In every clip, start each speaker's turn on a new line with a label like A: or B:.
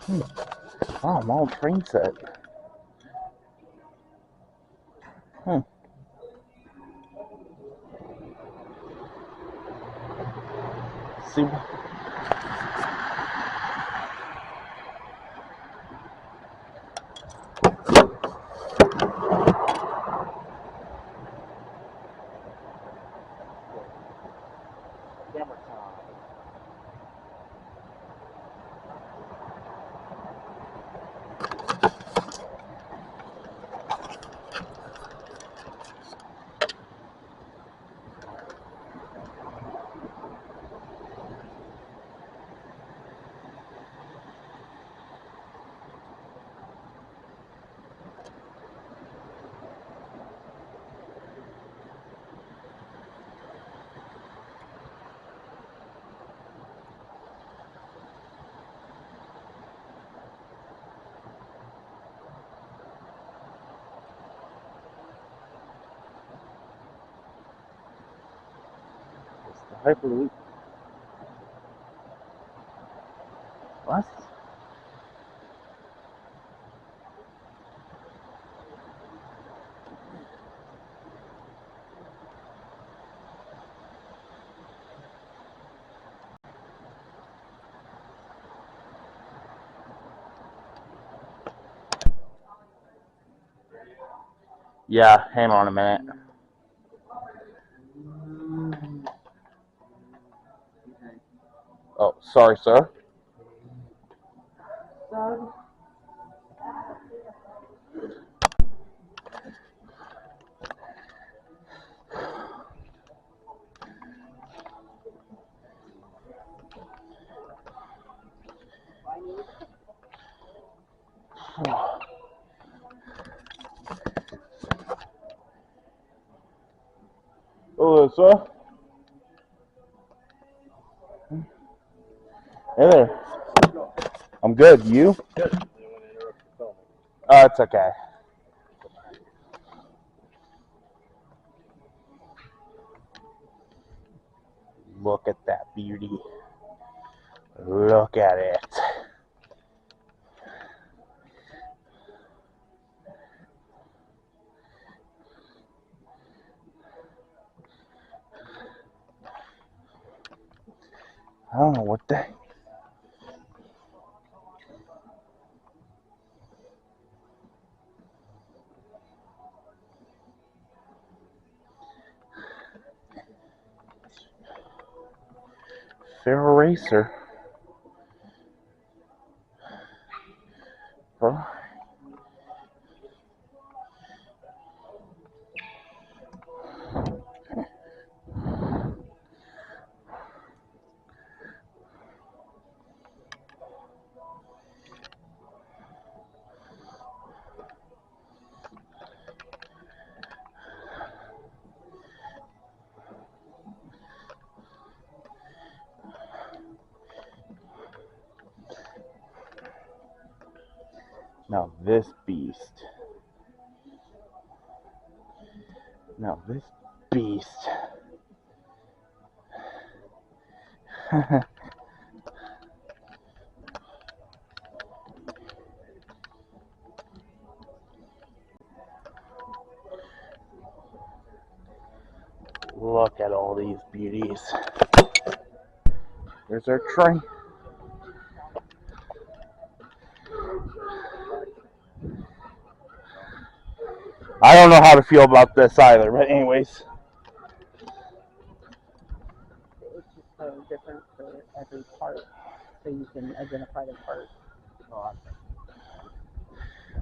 A: Oh, mall train set. See. Hyperloop. What? Yeah, hang on a minute. Oh, sorry, sir. Hello, sir. Hey there. I'm good. You? Good. It's okay. Look at that beauty. Look at it. I don't know what the. Fair Racer. Bro. Now this beast. Now this beast. Look at all these beauties. There's our train. I don't know how to feel about this either, but anyways.
B: It's just so different for every part, so you can identify the part.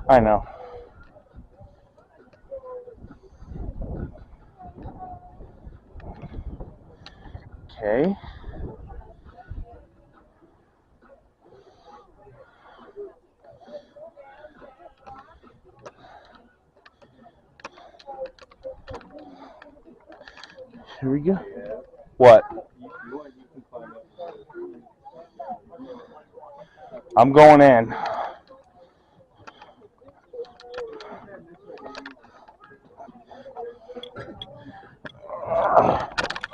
A: I know. Okay. Here we go. What? I'm going in.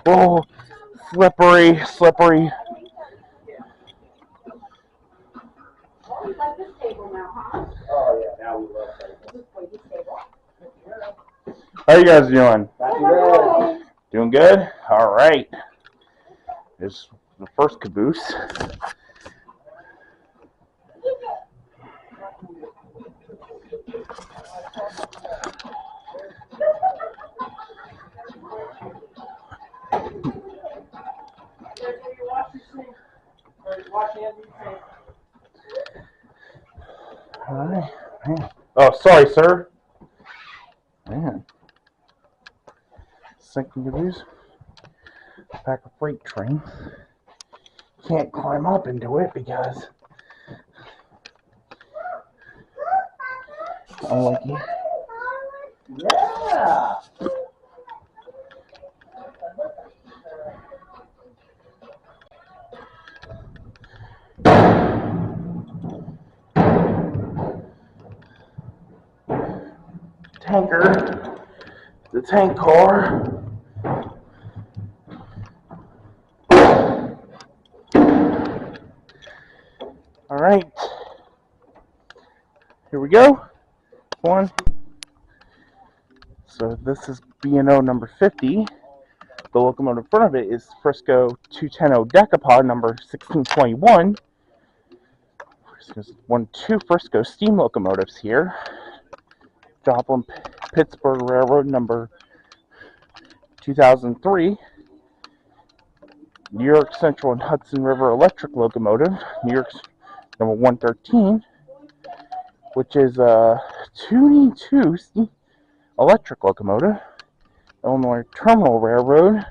A: Oh, slippery, slippery. How you guys doing? Doing good? All right. This is the first caboose. All right. Man. Oh, sorry, sir. Man. Second caboose. Back a freight train. Can't climb up into it because unlucky. Yeah. Tanker. The tank car. All right. Here we go. One. So this is B&O number 50. The locomotive in front of it is Frisco 210 Decapod number 1621. Two Frisco steam locomotives here. Joplin Pittsburgh Railroad number 2003. New York Central and Hudson River Electric locomotive, New York's number 113, which is a 2 steam electric locomotive. Illinois Terminal Railroad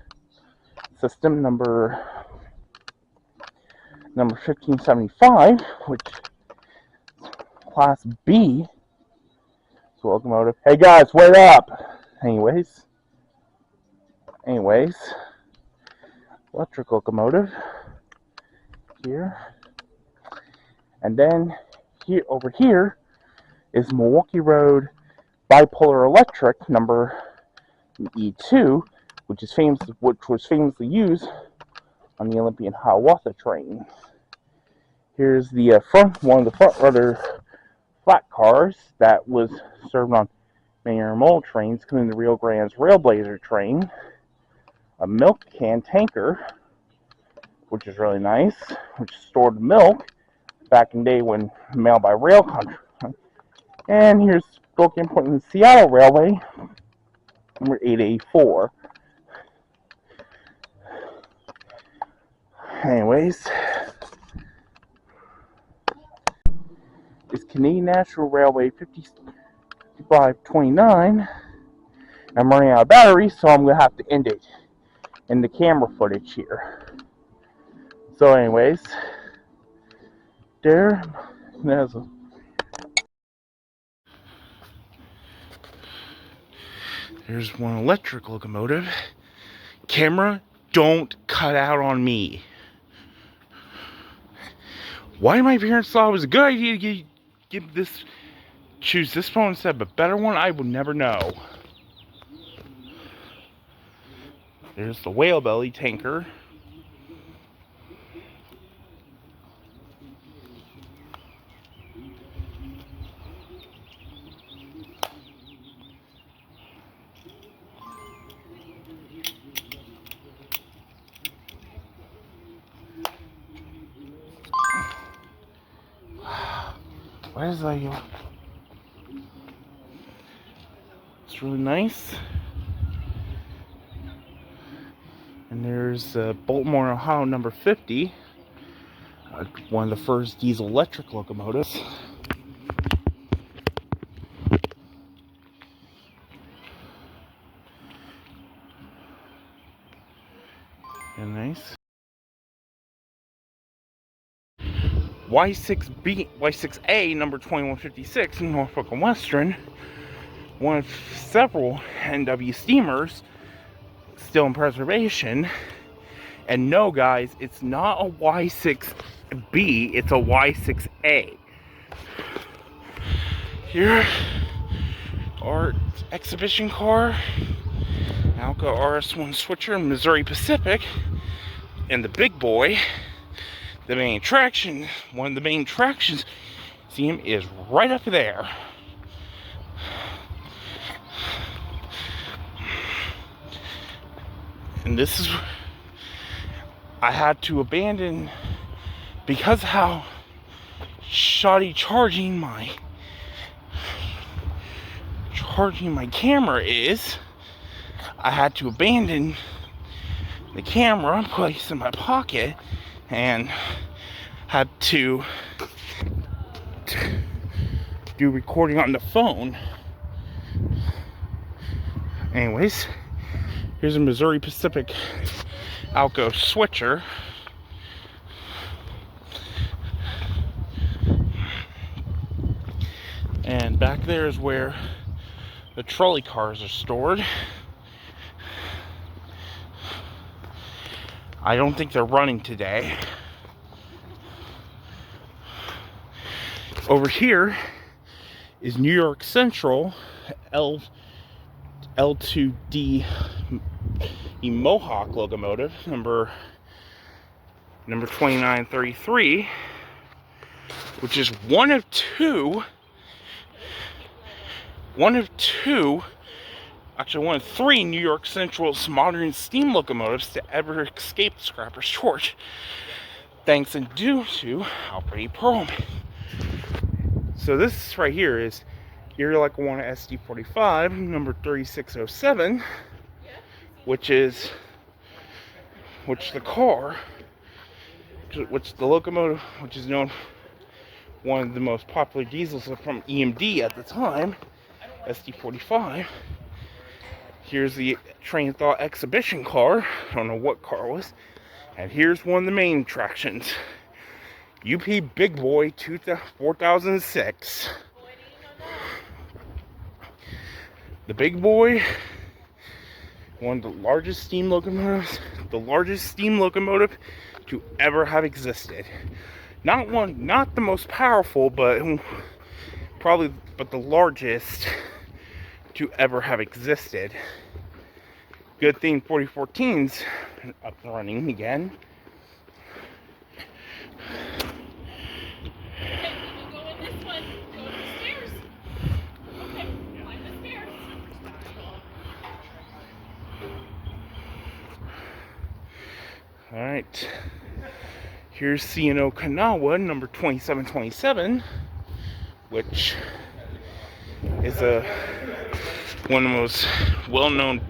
A: system number 1575, which Class B locomotive. Hey guys, wait up! Anyways, electric locomotive here, and then here over here is Milwaukee Road bipolar electric number E2, which was famously used on the Olympian Hiawatha train. Here's the one of the front rudder flat cars that was served on Mayor Mole trains, including the Rio Grande's Railblazer train. A milk can tanker, which is really nice, which stored milk back in the day when mail by rail country. And here's Spokane Portland Seattle Railway, number 884. Anyways, it's Canadian National Railway 5529. I'm running out of battery, so I'm going to have to end it in the camera footage here. So anyways, there's one electric locomotive. Camera, don't cut out on me. Why my parents thought it was a good idea to choose this phone instead of a better one, I will never know. There's the whale belly tanker. Why is that? It's really nice. And there's Baltimore, Ohio, number 50. One of the first diesel electric locomotives. And nice. Y6A, number 2156 in Norfolk and Western. One of several NW steamers still in preservation. And no, guys, it's not a Y6B, it's a Y6A. Here, our exhibition car, Alco RS1 switcher, Missouri Pacific, and the big boy, the main attraction, one of the main attractions, see him, is right up there. And this is, I had to abandon because how shoddy charging my camera is. I had to abandon the camera, place in my pocket, and had to do recording on the phone. Anyways, here's a Missouri Pacific Alco switcher. And back there is where the trolley cars are stored. I don't think they're running today. Over here is New York Central L2D Mohawk locomotive, number 2933, which is one of two, actually one of three New York Central's modern steam locomotives to ever escape the scrapper's torch, thanks and due to Alfred E. Perlman. So this right here is Erie Lackawanna SD45, number 3607, which the locomotive, which is known one of the most popular diesels from EMD at the time, SD45. Here's the train thought exhibition car. I don't know what car it was. And here's one of the main attractions. UP Big Boy 4006. The Big Boy, one of the largest steam locomotives, the largest steam locomotive to ever have existed. Not the most powerful, but the largest to ever have existed. Good thing 4014's up and running again. Alright, here's C&O Kanawha, number 2727, which is one of the most well-known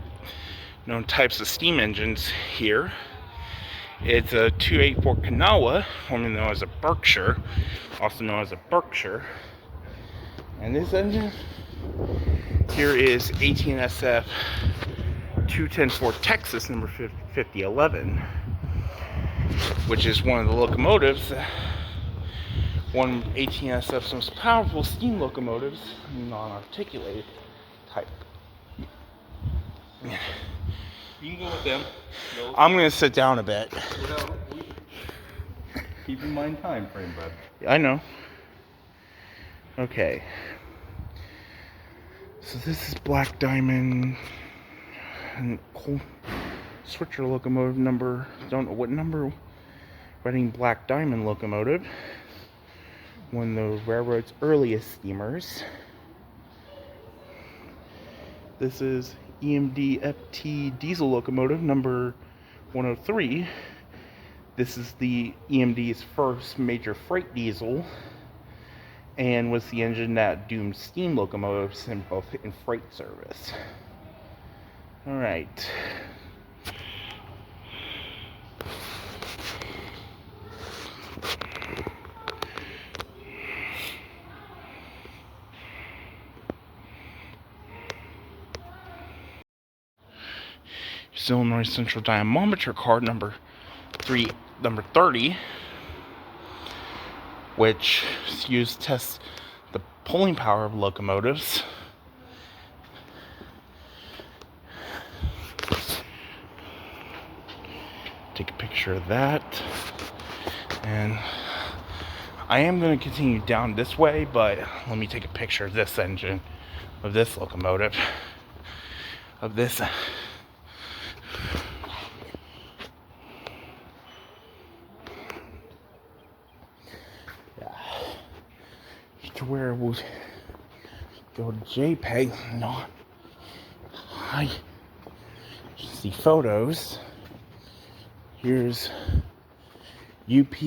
A: types of steam engines here. It's a 284 Kanawha, formerly known as a Berkshire, also known as a Berkshire. And this engine here is 18SF 210 Texas, number 5011. Which is one of the locomotives, one of 18SF's most powerful steam locomotives, non-articulated type.
C: You can go with them.
A: I'm going to sit down a bit.
C: Keep in mind time frame, bud.
A: I know. Okay. So this is Black Diamond and coal switcher locomotive number, don't know what number, Reading Black Diamond locomotive, one of the railroad's earliest steamers. This is EMD FT diesel locomotive number 103. This is the EMD's first major freight diesel and was the engine that doomed steam locomotives in freight service. Alright. Illinois Central Dynamometer card number 30, which is used to test the pulling power of locomotives. Take a picture of that. And I am going to continue down this way, but let me take a picture of this engine, of this locomotive, of this. To where we'll go to JPEG, not I see photos. Here's UP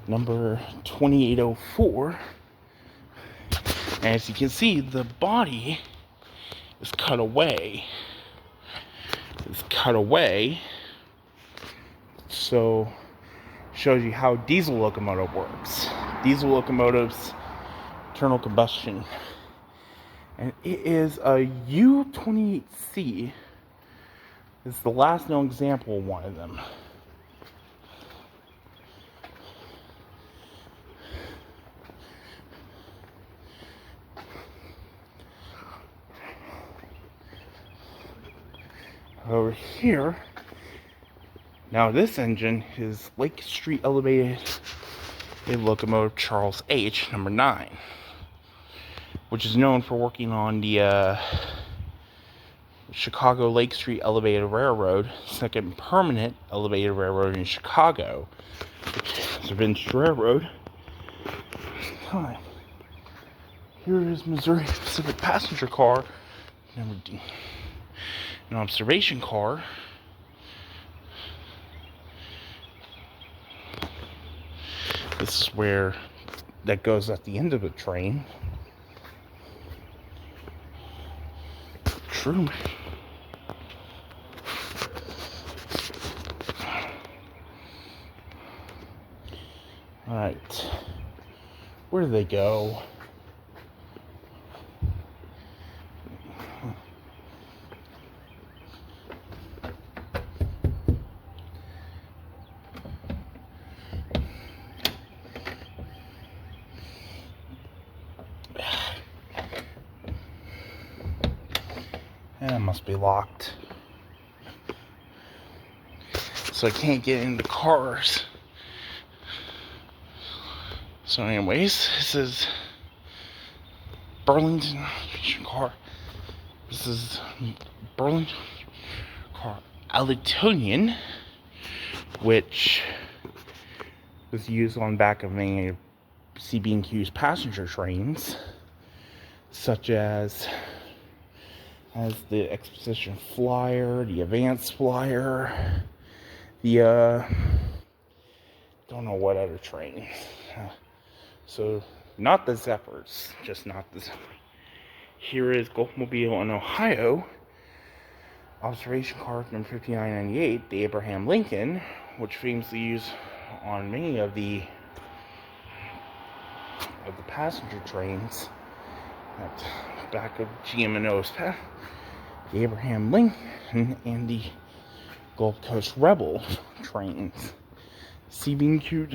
A: number 2804. And as you can see, the body is cut away. It's cut away. So, shows you how diesel locomotive works. Diesel locomotives, internal combustion. And it is a U28C. It's the last known example of one of them. Over here, now this engine is Lake Street Elevated locomotive Charles H. number 9, which is known for working on the Chicago Lake Street Elevated Railroad, second permanent elevated railroad in Chicago. It's a Vince Railroad. Here is Missouri Pacific passenger car, number D. An observation car. This is where that goes at the end of the train. Truman. Alright. Where do they go? That must be locked. So I can't get into cars. So anyways, this is Burlington car. This is Burlington car Alletonian, which was used on back of many CB&Q's passenger trains, such as the Exposition Flyer, the Advance Flyer, the don't know what other train. So not the Zephyrs, just not the Zephyrs. Here is Gulfmobile in Ohio, observation car number 5998, the Abraham Lincoln, which famously used on many of the passenger trains at back of GM&O's path. The Abraham Lincoln and the Gulf Coast Rebel trains. CB&Q.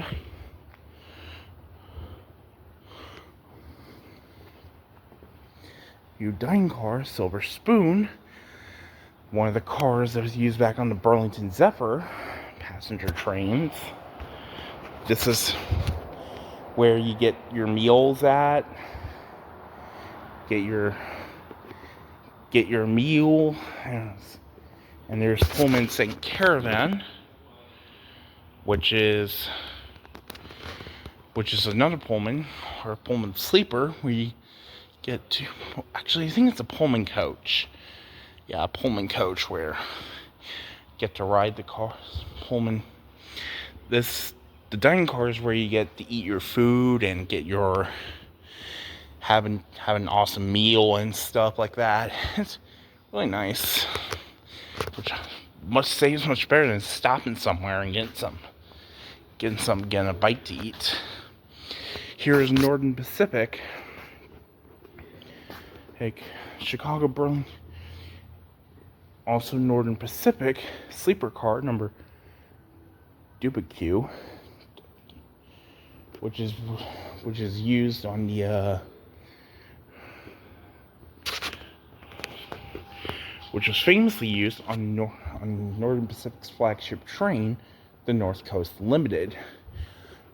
A: Udine car, Silver Spoon. One of the cars that was used back on the Burlington Zephyr passenger trains. This is where you get your meals at. Get your meal. And there's Pullman St. Caravan, which is another Pullman, or a Pullman sleeper, where you get to, actually I think it's a Pullman coach. Yeah, a Pullman coach where you get to ride the car. Pullman. The dining car is where you get to eat your food and get your have an awesome meal and stuff like that. It's really nice. Which saves much better than stopping somewhere and getting a bite to eat. Here is Northern Pacific. Like Chicago, Burlington. Also Northern Pacific sleeper car number Dubaq, which is used on the which was famously used on Northern Pacific's flagship train, the North Coast Limited,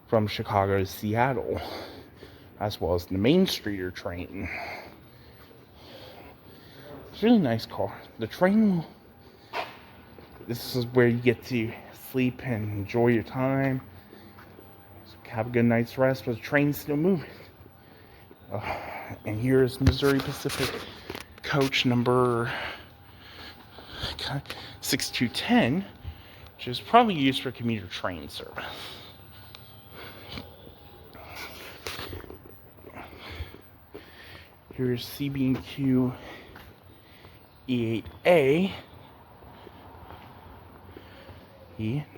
A: from Chicago to Seattle, as well as the Main Streeter train. It's a really nice car. The train, this is where you get to sleep and enjoy your time, have a good night's rest, but the train's still moving. And here's Missouri Pacific coach number 6210, which is probably used for commuter train service. Here's CB&Q E8A,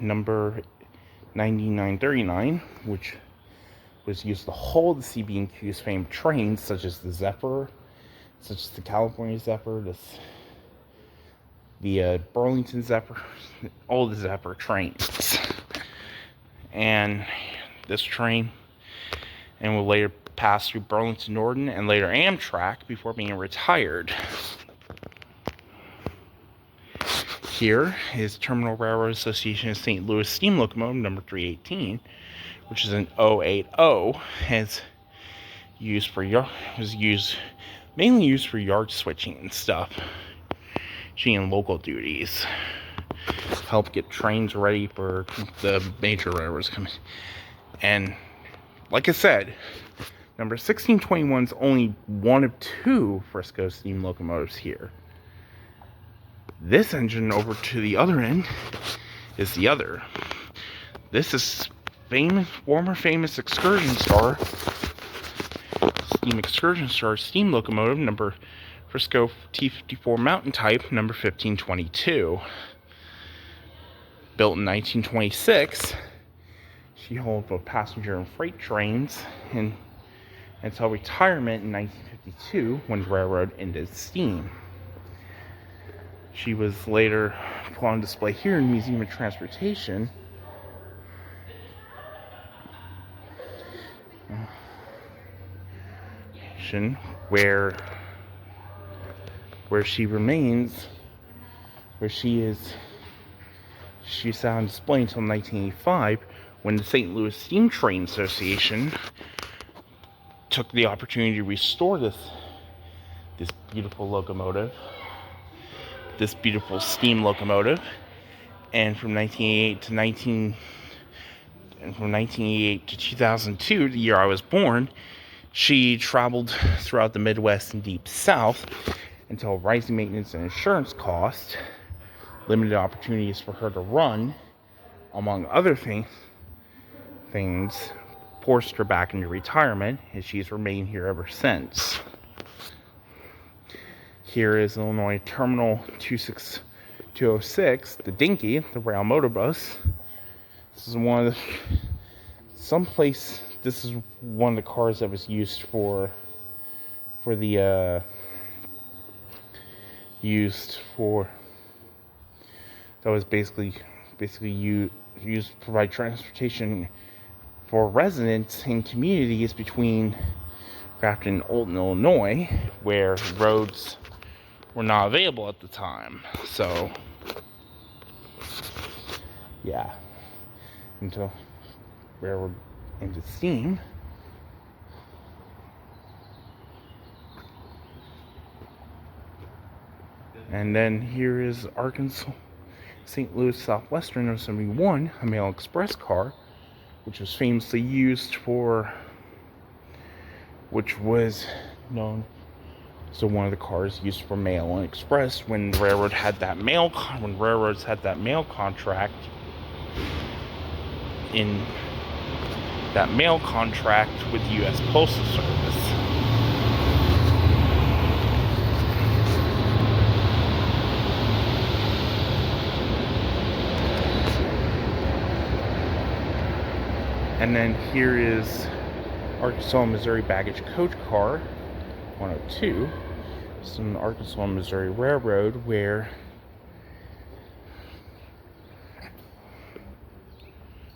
A: number 9939, which was used to hold the CB&Q's famed trains, such as the Zephyr, such as the California Zephyr, the Burlington Zephyr, all the Zephyr trains. And this train, and will later pass through Burlington Northern and later Amtrak before being retired. Here is Terminal Railroad Association of St. Louis steam locomotive number 318, which is an 080, mainly used for yard switching and stuff, and local duties. Help get trains ready for the major railroads coming. And like I said, number 1621 is only one of two Frisco steam locomotives here. This engine over to the other end is the other. This is former famous Excursion Star steam locomotive number Frisco T54 Mountain Type number 1522. Built in 1926, she hauled both passenger and freight trains until retirement in 1952 when the railroad ended steam. She was later put on display here in the Museum of Transportation. Where she remains, she sat on display until 1985 when the St. Louis Steam Train Association took the opportunity to restore this beautiful locomotive, this beautiful steam locomotive. And from 1988 to 2002, the year I was born, she traveled throughout the Midwest and Deep South until rising maintenance and insurance costs, limited opportunities for her to run, among other things, forced her back into retirement, and she's remained here ever since. Here is Illinois Terminal 206, the Dinky, the rail motor bus. This is one of the cars that was used that was basically used to provide transportation for residents in communities between Grafton and Alton, Illinois, where roads were not available at the time. So, yeah, until railroad ended steam. And then here is Arkansas, St. Louis Southwestern 071, a mail express car, which was famously used which was known as one of the cars used for mail and express when railroads had that mail contract with the U.S. Postal Service. And then here is Arkansas, Missouri baggage coach car 102. It's an Arkansas, Missouri Railroad where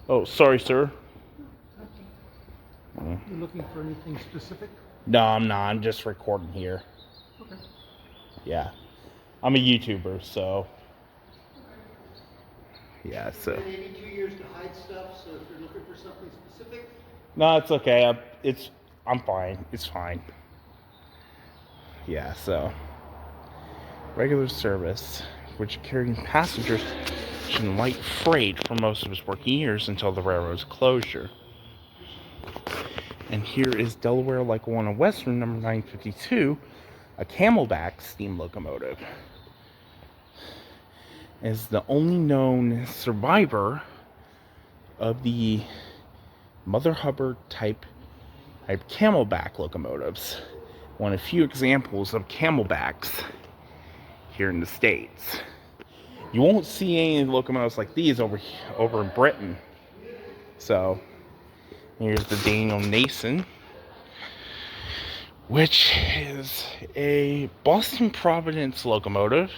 A: oh, sorry, sir.
D: You looking for anything specific?
A: No, I'm not. I'm just recording here.
D: Okay.
A: Yeah. I'm a YouTuber, so. Yeah, so.
D: Maybe 2 years to hide stuff, so if you're looking for something specific.
A: No, it's okay. I'm fine. It's fine. Yeah, so. Regular service, which carried passengers and light freight for most of its working years until the railroad's closure. And here is Delaware Lackawanna Western number 952, a Camelback steam locomotive. is the only known survivor of the Mother Hubbard type camelback locomotives. One of the few examples of camelbacks here in the States. You won't see any locomotives like these over in Britain. So here's the Daniel Nason, which is a Boston Providence locomotive,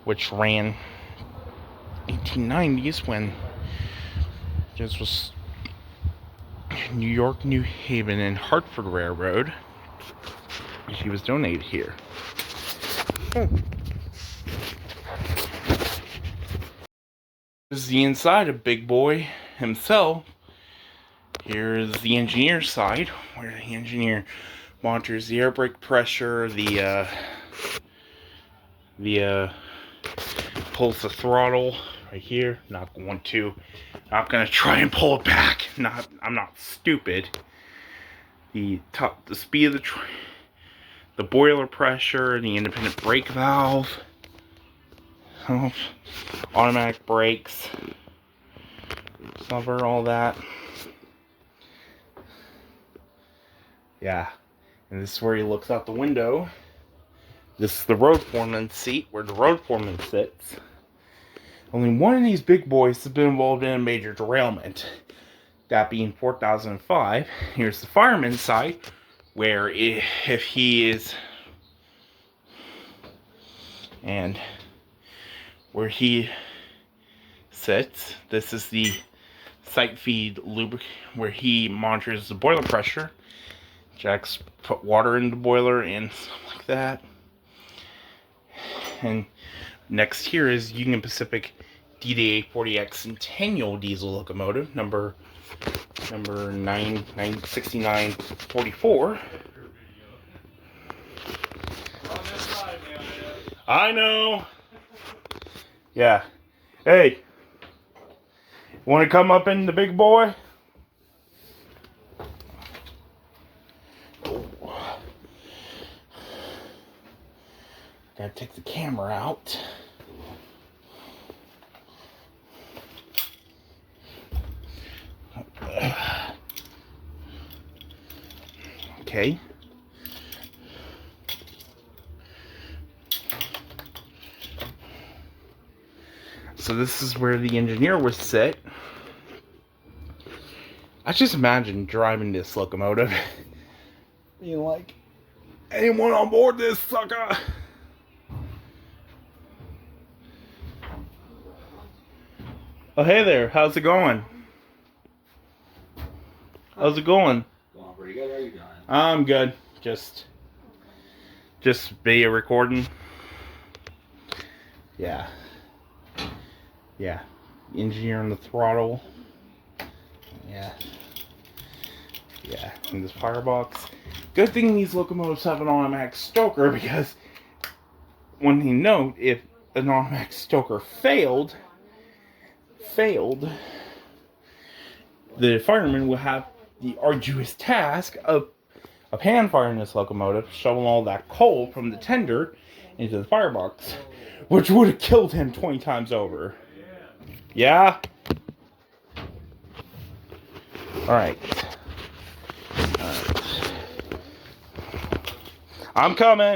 A: which ran 1890s when this was New York, New Haven, and Hartford Railroad. She was donated here. This is the inside of Big Boy himself. Here's the engineer's side, where the engineer monitors the air brake pressure, pulls the throttle right here. Not gonna try and pull it back. I'm not stupid. The speed of the boiler pressure, the independent brake valve, automatic brakes, cover all that. Yeah, and this is where he looks out the window. This is the road foreman's seat, where the road foreman sits. Only one of these big boys has been involved in a major derailment. That being 4005. Here's the fireman's side, where if he is, and where he sits. This is the sight feed lubricant, where he monitors the boiler pressure. Jacks put water in the boiler and stuff like that. And next here is Union Pacific DDA-40X Centennial diesel locomotive, number 96944. I know. Yeah. Hey, want to come up in the Big Boy? Gotta take the camera out. Okay. So this is where the engineer was sit. I just imagine driving this locomotive being like, anyone on board this sucker? Oh, hey there. How's it going? How's it going?
E: Going pretty good. How are you doing?
A: I'm good. Just video recording. Yeah. Yeah. Engineer on the throttle. Yeah. Yeah. And this firebox. Good thing these locomotives have an automatic stoker, because one thing to note, if an automatic stoker failed, the fireman will have the arduous task of hand firing this locomotive, shoveling all that coal from the tender into the firebox, which would have killed him 20 times over. Yeah? Alright. I'm coming.